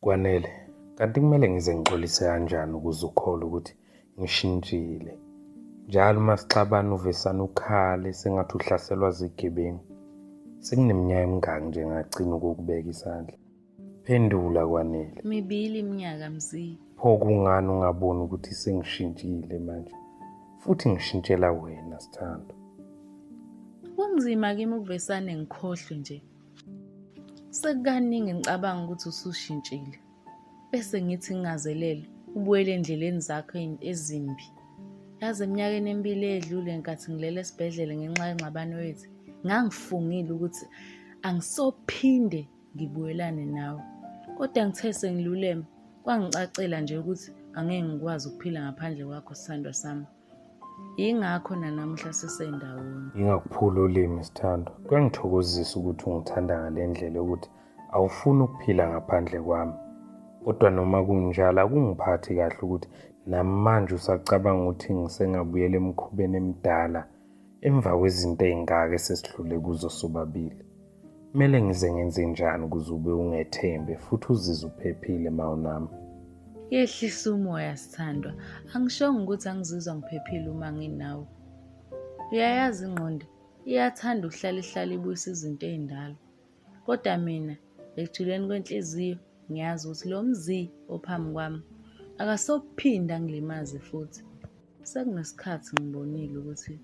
Kwanele, kanti kumele ngize ngixolise kanjani ukuze ukhole ukuthi ngishintshile? Njalo masixabana uvesana ukhale sengathi uhlaselwa zigebengu. Sekuneminyaka emingaki nje ngagcina ukukubeka isandla? Phendula Kwanele. 2 iminyaka mzi. Pho kungani ungaboni ukuthi sengishintshile manje? Futhi ngishintshela wena Sithando. Kunzima kimi ukuvesane ngikhohlwe nje. Sekukaningi ngicabanga ukuthi usushintshile. Bese ngithi ngingazelele ubuyele endleleni zakho ezimbi. Yazi eminyakeni emibili edlule ngenkathi ngilele esibhedlela ngenxa yengxabano yethu, ngangifungile ukuthi angisophinde ngibuyelane nawe. Kodwa ngithe sengiluleme, kwangicacela nje ukuthi angeke ngikwazi ukuphila ngaphandle kwakho Sithandwa sami. Yingakho nanamuhla sisendawoni. Ngingakuphula ulimi Sithando. Kuyangithokozisa ukuthi ungithanda ngale ndlela ukuthi awufuni ukuphila ngaphandle kwami. Kodwa noma kunjalo akungiphathi kahle ukuthi namanje usacabanga ukuthi ngisengabuyela emkhubeni emidala emva kwezinto ezingaka esesidlule kuzo sobabili. Kumele ngize ngenze njani ukuze ube ungethembe futhi uzizwe uphephile mawunami? Yehlisa umoya Sithandwa. Angishongo ukuthi angizizwa ngiphephile uma nginawe. Uyayazi ingqondo iyathanda ukuhlala ibuyisa izinto ezindala. Kodwa mina ekujuleni kwenhliziyo ngiyazi ukuthi lo mzi ophambi kwami akasophinda ngilimaze futhi. Sekunesikhathi ngibonile ukuthi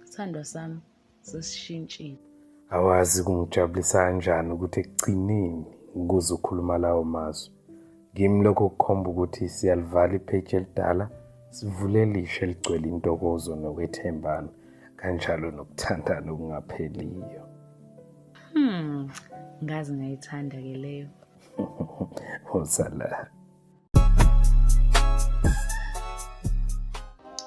Sithandwa sami sesishintshile. Awazi kungijabulisa kanjani ukuthi ekugcineni ukuze ukhuluma lawo mazwi. Kimi lokho kukhomba ukuthi siyalivala ipheji elidala sivule elisha eligcwele intokozo nokwethembana kanjalo nokuthandana okungapheliyo. Ngazi ngayithanda ke leyo. Usala.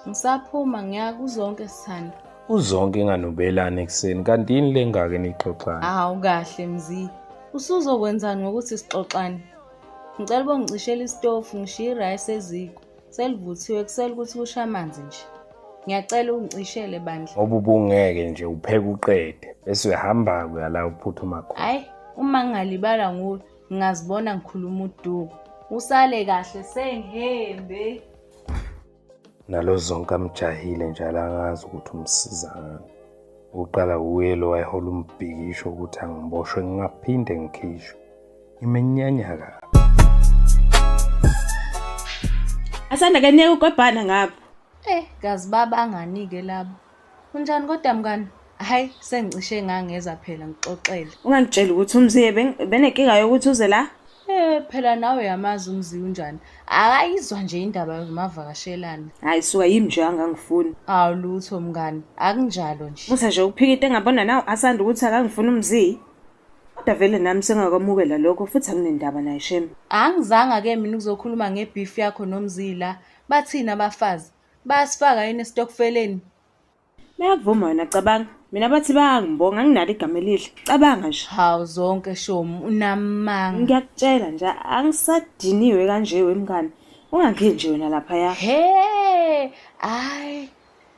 Ngisaphuma ngiya kuzonke Sithando. Uzonke enganobelana ekseni kanti yini lengake nixoxana? Hawu kahle mzi. Usuzokwenzani ngokuthi sixoxane? Ngicela bongicishela isitofu ngishiya irice eziko. Selivuthiwe kusela ukuthi kusha amanzi nje. Ngiyacela ungicishele bandla. Ngoba ubungeke nje upheke uqede bese uyahamba kuyala uphuthuma khona. Hayi, uma ngingalibala nguwe ngingazibona ngikhuluma uduku. Usale kahle sengihembe. Nalo zonke amjahile njalo angazi ukuthi umsiza ngani. Uqala uyelo wayehola umbhikisho ukuthi angiboshwe ngingaphinde ngikhishwe. Imenyanyaka. Asanda kaneke uGobhana ngapha. Gazi baba anganike labo. Kunjani kodwa mngani? Hayi, sengicishe ngangeza phela ngixoxele. Ungangitshela ukuthi umziye benenkinga yokuthi uze la? Phela nawe yamazi umzi unjani. Akayizwa nje indaba yomavakashelana. Hayi suka yimi nje angangifuni. Awu lutho mngani, akunjalo nje. Musa nje ukuphikita engabona nawe asanda ukuthi akangifuni umzi. Kodwa vele nami sengakwamukela lokho futhi anginendaba naye shem. Angizanga ke mina ukuzokhuluma ngebeef yakho nomzila. Bathina abafazi. Bayasifaka yini esitokfeleni? Bayakuvuma wena cabanga. Mina bathi bayangibonga nginalo igama elihle. Cabanga nje. Hawu zonke shomu unamanga. Ngiyakutshela nje angisadiniwe kanje wemngani. Ungangeni nje wena lapha ya.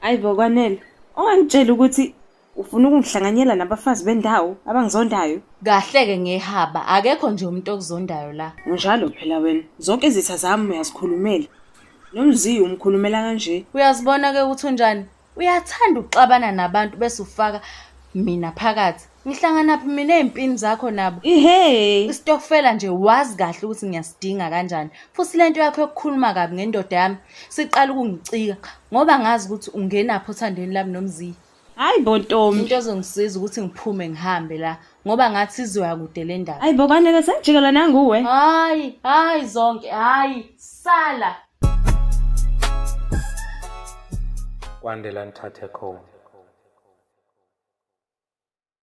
Ayibo Kwanele. Ungangitshela ukuthi ufuna ukungihlanganyela nabafazi bendawo abangizondayo. Kahle ke ngehaba, akekho nje umuntu okuzondayo la. Njalo phela wena. Zonke izitha zami uyazikhulumela. Nomziyo umkhulumela kanje. Uyazibona ke ukuthi unjani? Uyathanda ukuxabana nabantu bese ufaka mina phakathi. Ngihlangana phi mina empini zakho nabo? Isitokfela nje wazi kahle ukuthi ngiyasidinga kanjani. Futhi lento yakho yokukhuluma kabi ngendoda yami siqala ukungicika ngoba ngazi ukuthi ungenapho othandweni lami nomziyo. Hayi bo Ntombi. Into ezongisiza ukuthi ngiphume ngihambe la ngoba ngathi izoya kude le ndaba. Hayi bo Kwanele sengijikela nanguwe. Hayi zonke, sala. Kwandela nithathe khona.